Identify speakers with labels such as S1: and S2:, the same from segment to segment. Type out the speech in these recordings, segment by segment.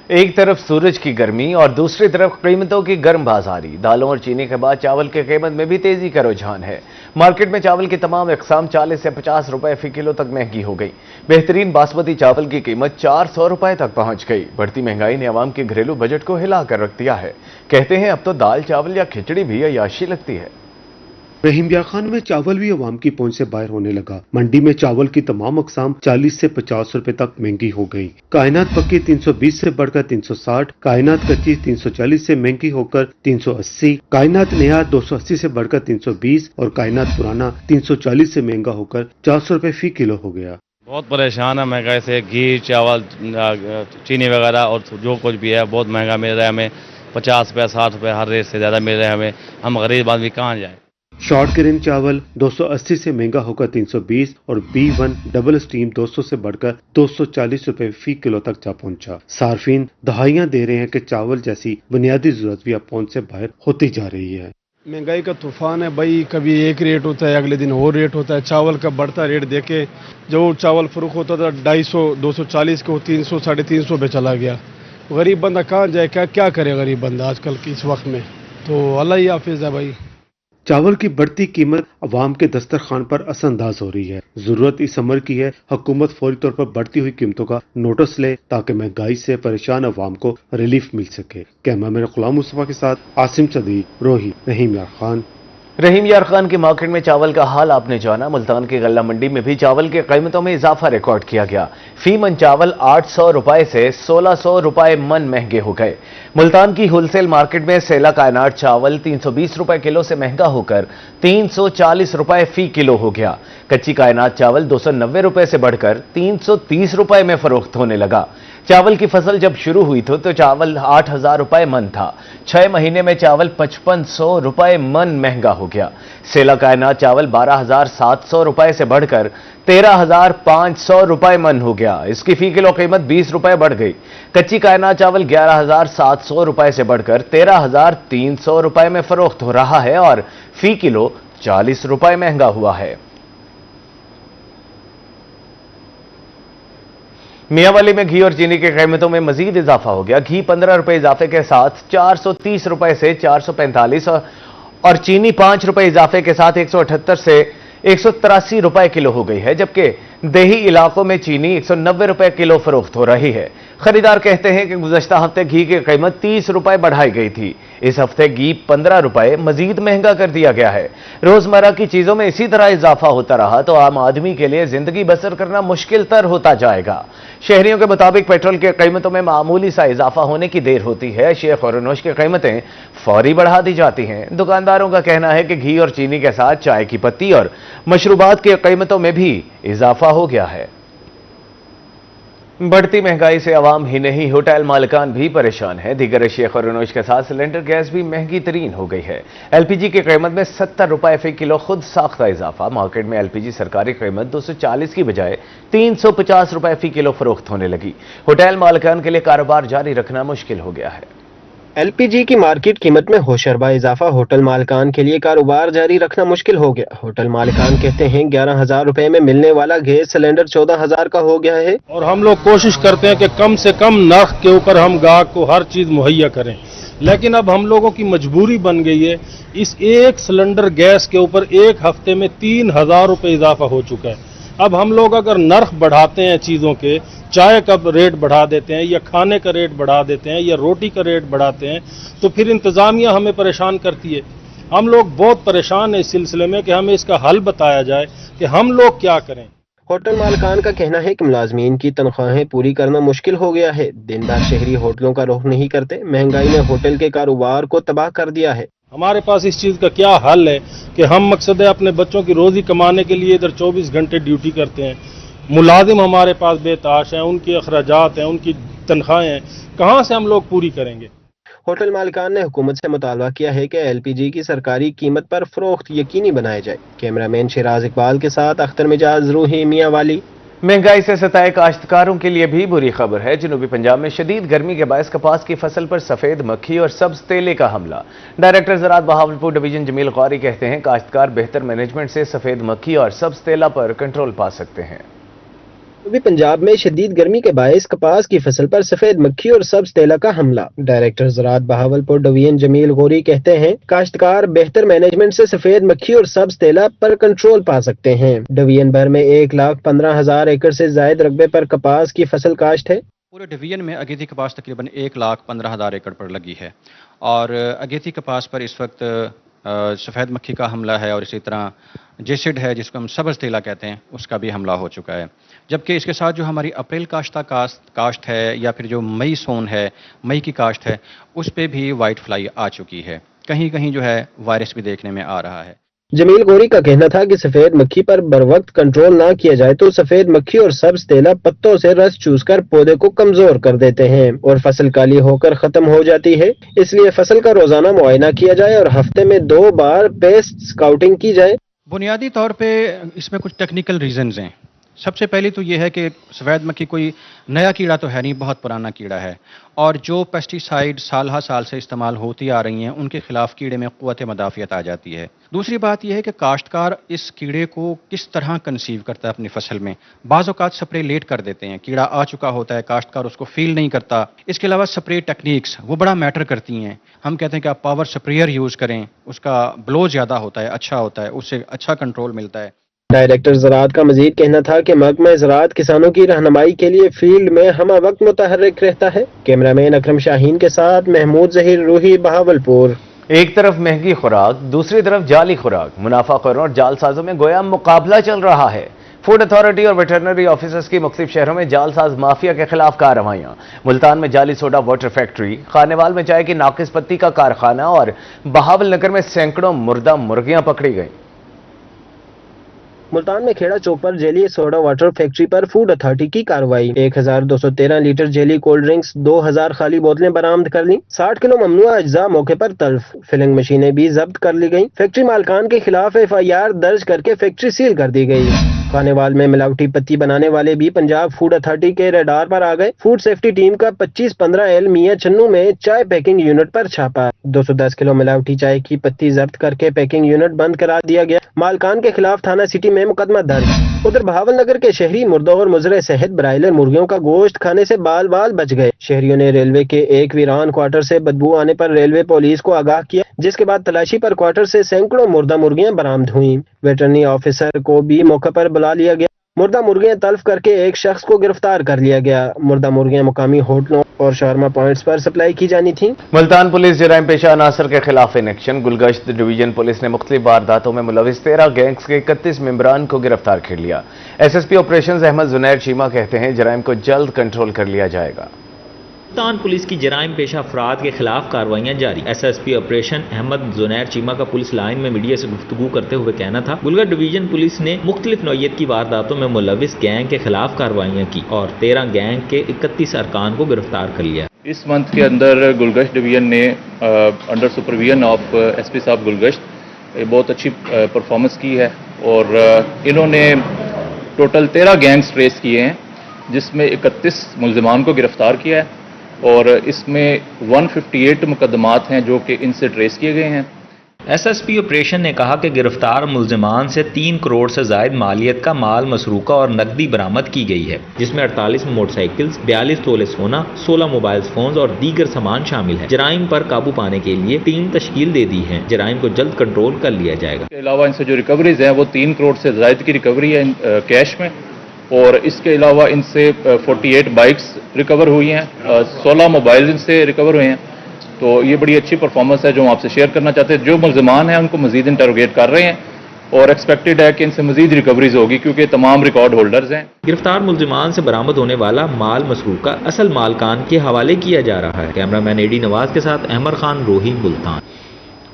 S1: ایک طرف سورج کی گرمی اور دوسری طرف قیمتوں کی گرم بازاری۔ دالوں اور چینی کے بعد چاول کی قیمت میں بھی تیزی کا رجحان ہے۔ مارکیٹ میں چاول کی تمام اقسام 40 سے 50 روپے فی کلو تک مہنگی ہو گئی۔ بہترین باسمتی چاول کی قیمت 400 روپے تک پہنچ گئی۔ بڑھتی مہنگائی نے عوام کے گھریلو بجٹ کو ہلا کر رکھ دیا ہے۔ کہتے ہیں اب تو دال چاول یا کھچڑی بھی عیاشی لگتی ہے۔
S2: رحیم یار خان میں چاول بھی عوام کی پہنچ سے باہر ہونے لگا۔ منڈی میں چاول کی تمام اقسام 40 سے 50 روپے تک مہنگی ہو گئی۔ کائنات پکی 320 سے بڑھ کر 360، کائنات کچی 340 سے مہنگی ہو کر 380، کائنات نیا 280 سے بڑھ کر 320 اور کائنات پرانا 340 سے مہنگا ہو کر 400 روپے فی کلو ہو گیا۔
S3: بہت پریشان ہے مہنگائی سے، گھی، چاول، چینی وغیرہ اور جو کچھ بھی ہے بہت مہنگا مل رہا ہے ہمیں۔ 50 روپے 60 روپے ہر ریٹ سے زیادہ مل رہے ہیں ہمیں۔ ہم غریب آدمی کہاں جائیں؟
S2: شارٹ گرین چاول 280 سے مہنگا ہو کر 320 اور B1 ڈبل اسٹیم 200 سے بڑھ کر 240 روپے فی کلو تک جا پہنچا۔ صارفین دہائیاں دے رہے ہیں کہ چاول جیسی بنیادی ضرورت بھی اب پہنچ سے باہر ہوتی جا رہی ہے۔
S4: مہنگائی کا طوفان ہے بھائی، کبھی ایک ریٹ ہوتا ہے اگلے دن اور ریٹ ہوتا ہے۔ چاول کا بڑھتا ریٹ دیکھے، جو چاول فروخت ہوتا تھا 250 240 کو 300 350 پہ چلا گیا۔ غریب بندہ کہاں جائے، کیا کرے غریب بندہ آج کل کی اس وقت میں؟ تو اللہ ہی حافظ ہے بھائی۔
S2: چاول کی بڑھتی قیمت عوام کے دسترخوان پر اثر انداز ہو رہی ہے۔ ضرورت اس امر کی ہے حکومت فوری طور پر بڑھتی ہوئی قیمتوں کا نوٹس لے تاکہ مہنگائی سے پریشان عوام کو ریلیف مل سکے۔ کیمرہ مین غلام مصطفیٰ کے ساتھ عاصم صدیق، روہی، رحیم یار خان۔
S1: رحیم یار خان کی مارکیٹ میں چاول کا حال آپ نے جانا۔ ملتان کی غلہ منڈی میں بھی چاول کی قیمتوں میں اضافہ ریکارڈ کیا گیا۔ فی من چاول 800 روپے سے 1600 روپے من مہنگے ہو گئے۔ ملتان کی ہول سیل مارکیٹ میں سیلا کائنات چاول 320 روپے کلو سے مہنگا ہو کر 340 روپے فی کلو ہو گیا۔ کچی کائنات چاول 290 روپے سے بڑھ کر 330 روپے میں فروخت ہونے لگا۔ چاول کی فصل جب شروع ہوئی تھی تو چاول 8000 روپے من تھا۔ 6 مہینے میں چاول 5500 روپے من مہنگا ہو گیا۔ سیلا کائنات چاول 12700 روپے سے بڑھ کر 13500 روپے من ہو گیا۔ اس کی فی کلو قیمت 20 روپے بڑھ گئی۔ کچی کائنات چاول 11700 روپے سے بڑھ کر 13300 روپے میں فروخت ہو رہا ہے اور فی کلو 40 روپے مہنگا ہوا ہے۔ میاں والی میں گھی اور چینی کی قیمتوں میں مزید اضافہ ہو گیا۔ گھی 15 روپے اضافے کے ساتھ 430 روپے سے 445 اور چینی 5 روپے اضافے کے ساتھ 178 سے 183 روپے کلو ہو گئی ہے، جبکہ دیہی علاقوں میں چینی 190 روپے کلو فروخت ہو رہی ہے۔ خریدار کہتے ہیں کہ گزشتہ ہفتے گھی کی قیمت 30 روپے بڑھائی گئی تھی۔ اس ہفتے گھی 15 روپے مزید مہنگا کر دیا گیا ہے۔ روزمرہ کی چیزوں میں اسی طرح اضافہ ہوتا رہا تو عام آدمی کے لیے زندگی بسر کرنا مشکل تر ہوتا جائے گا۔ شہریوں کے مطابق پیٹرول کی قیمتوں میں معمولی سا اضافہ ہونے کی دیر ہوتی ہے۔ شیخ اور نوش کی قیمتیں فوری بڑھا دی جاتی ہیں۔ دکانداروں کا کہنا ہے کہ گھی اور چینی کے ساتھ چائے کی پتی اور مشروبات کی قیمتوں میں بھی اضافہ ہو گیا ہے۔ بڑھتی مہنگائی سے عوام ہی نہیں، ہوٹل مالکان بھی پریشان ہیں۔ دیگر اشیاء خورنوش کے ساتھ سلنڈر گیس بھی مہنگی ترین ہو گئی ہے۔ ایل پی جی کی قیمت میں 70 روپے فی کلو خود ساختہ اضافہ۔ مارکیٹ میں ایل پی جی سرکاری قیمت 240 کی بجائے 350 روپے فی کلو فروخت ہونے لگی۔ ہوٹل مالکان کے لیے کاروبار جاری رکھنا مشکل ہو گیا ہے۔
S5: ایل پی جی کی مارکیٹ قیمت میں ہوشربا اضافہ ہوٹل مالکان کے لیے کاروبار جاری رکھنا مشکل ہو گیا۔ ہوٹل مالکان کہتے ہیں 11,000 روپے میں ملنے والا گیس سلنڈر 14,000 کا ہو گیا ہے،
S6: اور ہم لوگ کوشش کرتے ہیں کہ کم سے کم نرخ کے اوپر ہم گاہک کو ہر چیز مہیا کریں، لیکن اب ہم لوگوں کی مجبوری بن گئی ہے۔ اس ایک سلنڈر گیس کے اوپر ایک ہفتے میں 3,000 روپے اضافہ ہو چکا ہے۔ اب ہم لوگ اگر نرخ بڑھاتے ہیں چیزوں کے، چائے کا ریٹ بڑھا دیتے ہیں یا کھانے کا ریٹ بڑھا دیتے ہیں یا روٹی کا ریٹ بڑھاتے ہیں تو پھر انتظامیہ ہمیں پریشان کرتی ہے۔ ہم لوگ بہت پریشان ہیں اس سلسلے میں کہ ہمیں اس کا حل بتایا جائے کہ ہم لوگ کیا کریں۔
S5: ہوٹل مالکان کا کہنا ہے کہ ملازمین کی تنخواہیں پوری کرنا مشکل ہو گیا ہے۔ دیندار شہری ہوٹلوں کا رخ نہیں کرتے۔ مہنگائی نے ہوٹل کے کاروبار کو تباہ کر دیا ہے۔
S6: ہمارے پاس اس چیز کا کیا حل ہے کہ ہم مقصد ہے اپنے بچوں کی روزی کمانے کے لیے ادھر 24 گھنٹے ڈیوٹی کرتے ہیں، ملازم ہمارے پاس بے تاش ہیں، ان کے اخراجات ہیں، ان کی تنخواہیں ہیں، کہاں سے ہم لوگ پوری کریں گے؟
S5: ہوٹل مالکان نے حکومت سے مطالبہ کیا ہے کہ ایل پی جی کی سرکاری قیمت پر فروخت یقینی بنایا جائے۔ کیمرہ مین شیراز اقبال کے ساتھ اختر مجاز، روحی، میاں والی۔
S1: مہنگائی سے ستائے کاشتکاروں کے لیے بھی بری خبر ہے۔ جنوبی پنجاب میں شدید گرمی کے باعث کپاس کی فصل پر سفید مکھی اور سبز تیلے کا حملہ۔ ڈائریکٹر زراعت بہاولپور ڈویژن جمیل غوری کہتے ہیں کاشتکار بہتر مینجمنٹ سے سفید مکھی اور سبز تیلا پر کنٹرول پا سکتے ہیں۔
S5: भी पंजाब में शदीद गर्मी के बायस कपास की फसल पर सफेद मक्खी और सब्ज तेला का हमला। डायरेक्टर ज़राअत बहावलपुर डिवीजन जमील गौरी कहते हैं काश्तकार बेहतर मैनेजमेंट से सफेद मक्खी और सब्ज तेला पर कंट्रोल पा सकते हैं। डिवीजन भर में 1,15,000 एकड़ से जायद रकबे पर कपास की फसल काश्त है।
S7: पूरे डिवीजन में अगेती कपास तकरीबन 1,15,000 एकड़ पर लगी है और अगेती कपास पर इस वक्त सफ़ेद मक्खी का हमला है और इसी तरह जेसिड है जिसको हम सब्ज़ तेला कहते हैं उसका भी हमला हो चुका है। जबकि इसके साथ जो हमारी अप्रैल काश्त है या फिर जो मई सोन है, मई की काश्त है, उस पे भी वाइट फ्लाई आ चुकी है। कहीं कहीं जो है वायरस भी देखने में आ रहा है।
S5: जमील गौरी का कहना था कि सफेद मक्खी पर बरवक्त कंट्रोल ना किया जाए तो सफेद मक्खी और सब्ज तेला पत्तों से रस चूसकर पौधे को कमजोर कर देते हैं और फसल काली होकर खत्म हो जाती है। इसलिए फसल का रोजाना मुआयना किया जाए और हफ्ते में 2 बार पेस्ट स्काउटिंग की जाए।
S7: बुनियादी तौर पे इसमें कुछ टेक्निकल रीजंस हैं। सबसे पहली तो ये है कि सफ़ेद मक्खी कोई नया कीड़ा तो है नहीं, बहुत पुराना कीड़ा है और जो पेस्टिसाइड साल हा साल से इस्तेमाल होती आ रही हैं उनके खिलाफ कीड़े में क़ुव्वत मदाफ़ियत आ जाती है। दूसरी बात यह है कि काश्तकार इस कीड़े को किस तरह कंसीव करता है अपनी फसल में। बाज़ औक़ात स्प्रे लेट कर देते हैं, कीड़ा आ चुका होता है, काश्तकार उसको फील नहीं करता। इसके अलावा स्प्रे टेक्निक्स वो बड़ा मैटर करती हैं। हम कहते हैं कि आप पावर स्प्रेयर यूज़ करें, उसका ब्लो ज़्यादा होता है, अच्छा होता है, उससे अच्छा कंट्रोल मिलता है।
S5: डायरेक्टर ज़राअत का मजीद कहना था कि महकमा ज़राअत किसानों की रहनुमाई के लिए फील्ड में हम वक्त मुतहर्रिक रहता है। कैमरामैन अकरम शाहीन के साथ महमूद ज़हीर रूही, बहावलपुर।
S1: एक तरफ महंगी खुराक, दूसरी तरफ जाली खुराक, मुनाफाखोरों और जालसाजों में गोया मुकाबला चल रहा है। फूड अथॉरिटी और वेटरनरी ऑफिसर्स की मुख्तलिफ शहरों में जालसाज माफिया के खिलाफ कार्रवाइयां। मुल्तान में जाली सोडा वाटर फैक्ट्री, खानेवाल में चाय की नाकिस पत्ती का कारखाना और बहावल नगर में सैकड़ों मुर्दा मुर्गियां पकड़ी गईं।
S5: मुल्तान में खेड़ा चौक पर जेली सोडा वाटर फैक्ट्री पर फूड अथॉरिटी की कार्रवाई। 1,213 लीटर जेली कोल्ड ड्रिंक्स, 2,000 खाली बोतलें बरामद कर ली। 60 किलो ममनुआ अज्जा मौके पर तल्फ। फिलिंग मशीनें भी जब्त कर ली गई। फैक्ट्री मालकान के खिलाफ FIR दर्ज करके फैक्ट्री सील कर दी गई। खानेवाल में मिलावटी पत्ती बनाने वाले भी पंजाब फूड अथॉरिटी के रडार पर आ गए। फूड सेफ्टी टीम का 25-15 मियां चन्नू में चाय पैकिंग यूनिट पर छापा। 210 किलो मिलावटी चाय की पत्ती जब्त करके पैकिंग यूनिट बंद करा दिया गया। मालकान के खिलाफ थाना सिटी में मुकदमा दर्ज। उधर बहावल नगर के शहरी मुर्दों और मुजरे सेहत ब्रायलर मुर्गियों का गोश्त खाने से बाल बाल बच गए। शहरियों ने रेलवे के एक वीरान क्वार्टर से बदबू आने पर रेलवे पुलिस को आगाह किया, जिसके बाद तलाशी पर क्वार्टर से सैकड़ों मुर्दा मुर्गियां बरामद हुई। वेटरनरी ऑफिसर को भी मौके पर बुला लिया गया। मुर्दा मुर्गियां तल्फ करके एक शख्स को गिरफ्तार कर लिया गया। मुर्दा मुर्गियां मुकामी होटलों और शारमा पॉइंट्स पर सप्लाई की जानी थी।
S1: मुल्तान पुलिस जराइम पेशा अनासर के खिलाफ in action. Gulgasht division police ने मुख्तलिफ वारदातों में मुलविस 13 गैंग्स के 31 मेंबरान को गिरफ्तार कर लिया। SSP ऑपरेशंस अहमद जुनैर चीमा कहते हैं जराइम को जल्द कंट्रोल कर लिया जाएगा।
S8: मुल्तान पुलिस की जराइम पेशा अफराद के खिलाफ कार्रवाइयां जारी। SSP ऑपरेशन अहमद जुनैर चीमा का पुलिस लाइन में मीडिया से गुफ्तगू करते हुए कहना था, गुलगश्त डिवीजन पुलिस ने मुख्तलिफ नौयत की वारदातों में मुलविस गैंग के खिलाफ कार्रवाइयां की और 13 गैंग के 31 अरकान को गिरफ्तार कर लिया।
S9: इस मंथ के अंदर गुलगश्त डिवीजन ने अंडर सुपरविजन ऑफ SP साहब गुलगश्त बहुत अच्छी परफॉर्मेंस की है और इन्होंने टोटल 13 गैंग्स ट्रेस किए हैं, जिसमें 31 मुल्जिमान को गिरफ्तार किया है और इसमें 158 मुकदमात हैं जो कि इनसे ट्रेस किए गए हैं।
S8: SSP ऑपरेशन ने कहा कि गिरफ्तार मुल्जिमान से 3 करोड़ से जायद मालियत का माल मसरूका और नकदी बरामद की गई है, जिसमें 48 मोटरसाइकिल्स, 42 तोले सोना, 16 मोबाइल फोन और दीगर सामान शामिल है। जराइम पर काबू पाने के लिए टीम तश्कील दे दी है। जराइम को जल्द कंट्रोल कर लिया जाएगा।
S9: इसके अलावा इनसे जो रिकवरीज हैं वो 3 करोड़ से जायद की रिकवरी है कैश में और इसके अलावा इनसे 48 बाइक्स रिकवर हुई हैं, 16 मोबाइल इनसे रिकवर हुए हैं। तो ये बड़ी अच्छी परफॉर्मेंस है जो हम आपसे शेयर करना चाहते हैं। जो मुल्जिमान हैं उनको मजीद इंटरोगेट कर रहे हैं और एक्सपेक्टेड है कि इनसे मजीद रिकवरीज होगी क्योंकि तमाम रिकॉर्ड होल्डर्स हैं।
S8: गिरफ्तार मुल्जिमान से बरामद होने वाला माल मसरूका असल मालकान के हवाले किया जा रहा है। कैमरामैन AD नवाज के साथ अहमद खान, रोही, मुल्तान।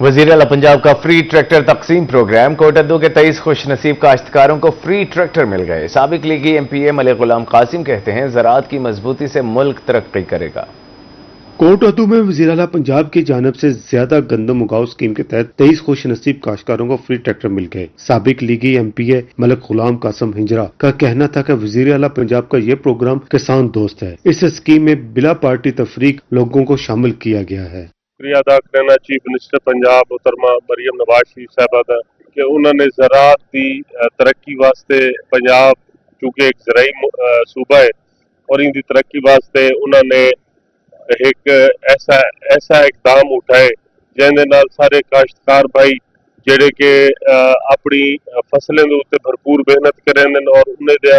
S1: वज़ीर आला पंजाब का फ्री ट्रैक्टर तकसीम प्रोग्राम। कोटद्दू के 23 खुशनसीब काश्तकारों को फ्री ट्रैक्टर मिल गए। साबिक लीगी MPA मलिक गुलाम कासिम कहते हैं ज़राअत की मजबूती से मुल्क तरक्की करेगा।
S2: कोटद्दू में वज़ीर आला पंजाब की जानिब से ज्यादा गंदम उगाओ स्कीम के तहत 23 खुशनसीब काश्तकारों को फ्री ट्रैक्टर मिल गए। साबिक लीगी MPA मलिक गुलाम कासिम हिंजरा का कहना था कि वज़ीर आला पंजाब का ये प्रोग्राम किसान दोस्त है। इस स्कीम में बिला पार्टी तफरीक लोगों को शामिल किया गया है।
S10: शुक्रिया अदा करना चीफ मिनिस्टर पंजाब मोहतरमा मरियम नवाज शरीफ साहबा का कि उन्होंने ज़राअत की तरक्की वास्ते पंजाब चूंकि एक ज़राई सूबा है और इनकी तरक्की वास्ते उन्होंने एक ऐसा इकदाम उठाए जिहदे नाल सारे काश्तकार भाई ਜਿਹੜੇ ਕਿ ਆਪਣੀ ਫਸਲਾਂ ਦੇ ਉੱਤੇ ਭਰਪੂਰ ਮਿਹਨਤ ਕਰਨ ਔਰ ਉਹਨੇ ਦਾ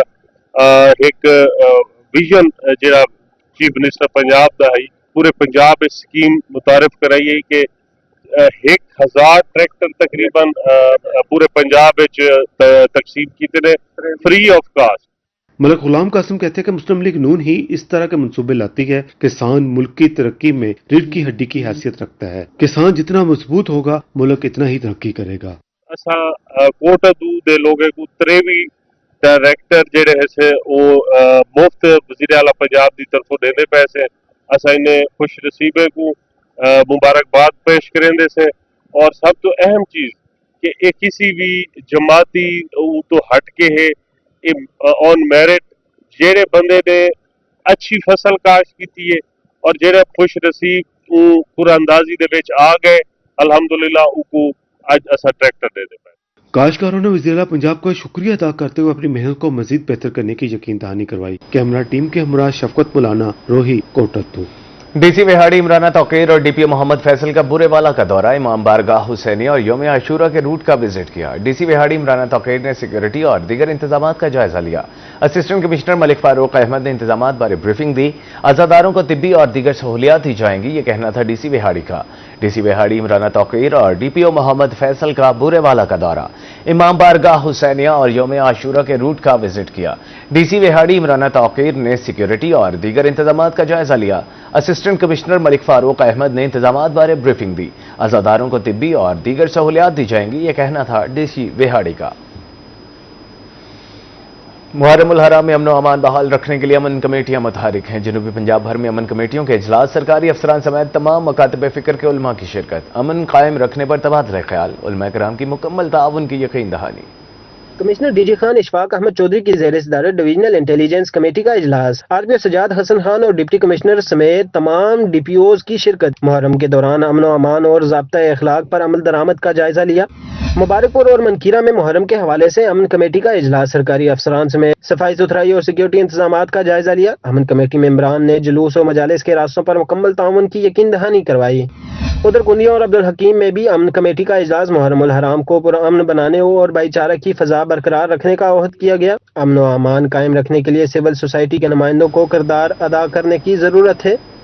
S10: ਇੱਕ ਵਿਜ਼ਨ ਜਿਹੜਾ ਚੀਫ ਮਿਨਿਸਟਰ ਪੰਜਾਬ ਦਾ ਹੈ ਪੂਰੇ ਪੰਜਾਬ ਇਸ ਸਕੀਮ ਮੁਤਾਰਿਫ ਕਰਾਈ ਹੈ ਕਿ 1000 ਟਰੈਕਟਰ ਤਕਰੀਬਨ ਪੂਰੇ ਪੰਜਾਬ ਵਿੱਚ ਤਕਸੀਮ ਕੀਤੇ ਨੇ ਫ੍ਰੀ ਆਫ ਕਾਸਟ।
S2: मलक गुलाम कासिम कहते हैं कि मुस्लिम लीग नून ही इस तरह के मंसूबे लाती है। किसान मुल्क की तरक्की में रीढ़ की हड्डी की हैसियत रखता है। किसान जितना मजबूत होगा मुल्क इतना ही तरक्की करेगा।
S10: असा कोटदू दे लोगे को 23 डायरेक्टर जेड़े है वो मुफ्त वजीर आला पंजाब की तरफों देने पैसे असा इन्हें खुश नसीबे को मुबारकबाद पेश करेंदे से। और सब तो अहम चीज कि ये किसी भी जमाती तो हट के है ऑन मेरिट जेड़े बंदे ने अच्छी फसल काश्त की है और जेड़े खुश नसीब कुरानंदाजी दे विच आ गए अल्हम्दुलिल्लाह उनको आज असा ट्रैक्टर दे दे।
S2: काश्तकारों ने वज़ीर-ए-आला पंजाब का शुक्रिया अदा करते हुए अपनी मेहनत को मजीद बेहतर करने की यकीन दहानी करवाई। कैमरा टीम के हमरा शफकत मौलाना रोही कोटत्तू।
S1: डीसी विहाड़ी इमराना तौकीर और डीपीओ मोहम्मद फैसल का बुरेवाला का दौरा, इमाम बारगाह हुसैनी और यौम आशूरा के रूट का विजिट किया। डीसी विहाड़ी इमराना तौकीर ने सिक्योरिटी और दीगर इंतजामात का जायजा लिया। असिस्टेंट कमिश्नर मलिक फारूक अहमद ने इंतजामात बारे ब्रीफिंग दी। अज़ादारों को तिब्बी और दीगर सहूलियात दी जाएंगी, ये कहना था डीसी विहाड़ी का। डीसी विहाड़ी इमराना तौकीर और डीपीओ मोहम्मद फैसल का बुरेवाला का दौरा, इमाम बारगाह हुसैनिया और यौम आशूरा के रूट का विजिट किया। डीसी विहाड़ी इमराना तौकीर ने सिक्योरिटी और दीगर इंतजामात का जायजा लिया। असिस्टेंट कमिश्नर मलिक फारूक अहमद ने इंतजामात बारे ब्रीफिंग दी। अज़ादारों को तिब्बी और दीगर सहूलियात दी जाएंगी, ये कहना था डीसी विहाड़ी का। मुहर्रम उल हराम में अमन व अमान बहाल रखने के लिए अमन कमेटियां मुतहरिक हैं। जनूबी पंजाब भर में अमन कमेटियों के इजलास, सरकारी अफसरान समेत तमाम मकातब फिक्र के उलमा की शिरकत, अमन कायम रखने पर तबादला ख्याल, उलमा कराम की मुकम्मल ताउन की यकीन दहानी।
S5: कमिश्नर डीजी खान इशफाक अहमद चौधरी की ज़ेर सदारत डिवीजनल इंटेलिजेंस कमेटी का इजलास, आरपीओ सजाद हसन खान और डिप्टी कमिश्नर समेत तमाम डीपीओज की शिरकत। मुहर्रम के दौरान अमन व अमान और ज़ाब्ता अखलाक पर अमल दरामद का जायजा लिया। मुबारकपुर और मनकीरा में मुहर्रम के हवाले से अमन कमेटी का इजलास, सरकारी अफसरान समेत सफाई सुथराई और सिक्योरिटी इंतजामात का जायजा लिया। अमन कमेटी मेंबरान ने जुलूस और मजालिस के रास्तों पर मुकम्मल ताउन की यकीन दहानी करवाई। उधर कुंडिया और अब्दुल हकीम में भी अमन कमेटी का इजलास, मुहर्रम उल हराम को पुरअमन बनाने और भाईचारा की फजा बरकरार रखने का अहद किया गया। अमन व अमान कायम रखने के लिए सिविल सोसाइटी के नुमाइंदों को किरदार अदा करने की जरूरत है।